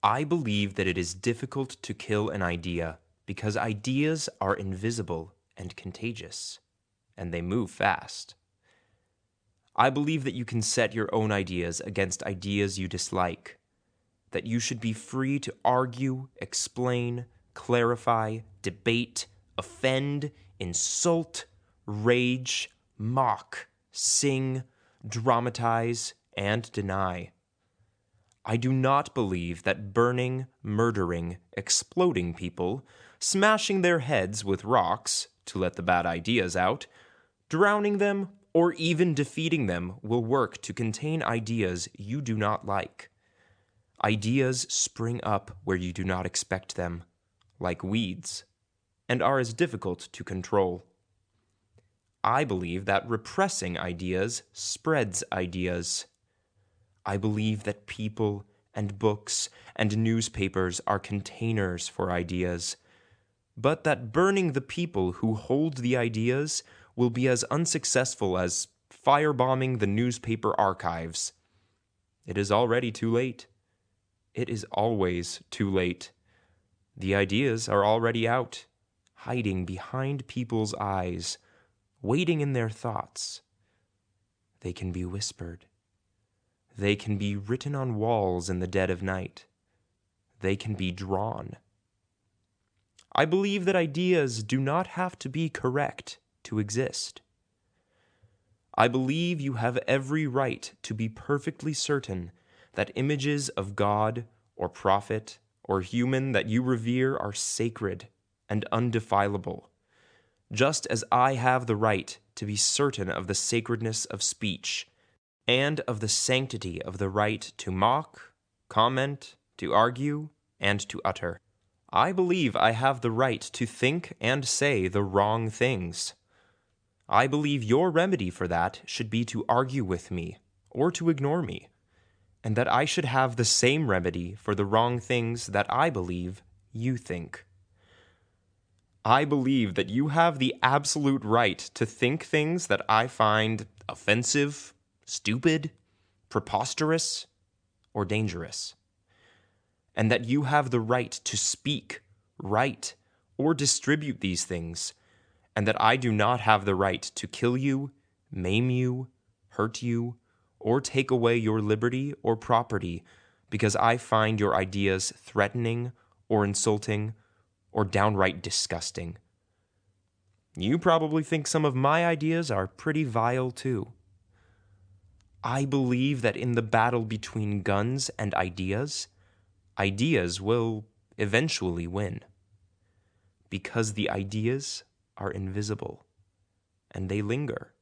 I believe that it is difficult to kill an idea because ideas are invisible and contagious, and they move fast. I believe that you can set your own ideas against ideas you dislike, that you should be free to argue, explain, clarify, debate, offend, insult, rage, mock, sing, dramatize, and deny. I do not believe that burning, murdering, exploding people, smashing their heads with rocks to let the bad ideas out, drowning them, or even defeating them will work to contain ideas you do not like. Ideas spring up where you do not expect them, like weeds, and are as difficult to control. I believe that repressing ideas spreads ideas. I believe that people and books and newspapers are containers for ideas, but that burning the people who hold the ideas will be as unsuccessful as firebombing the newspaper archives. It is already too late. It is always too late. The ideas are already out, hiding behind people's eyes, waiting in their thoughts. They can be whispered. They can be written on walls in the dead of night. They can be drawn. I believe that ideas do not have to be correct to exist. I believe you have every right to be perfectly certain that images of God or prophet or human that you revere are sacred and undefilable, just as I have the right to be certain of the sacredness of speech and of the sanctity of the right to mock, comment, to argue, and to utter. I believe I have the right to think and say the wrong things. I believe your remedy for that should be to argue with me or to ignore me, and that I should have the same remedy for the wrong things that I believe you think. I believe that you have the absolute right to think things that I find offensive, stupid, preposterous, or dangerous, and that you have the right to speak, write, or distribute these things, and that I do not have the right to kill you, maim you, hurt you, or take away your liberty or property because I find your ideas threatening or insulting or downright disgusting. You probably think some of my ideas are pretty vile too. I believe that in the battle between guns and ideas, ideas will eventually win, because the ideas are invisible and they linger.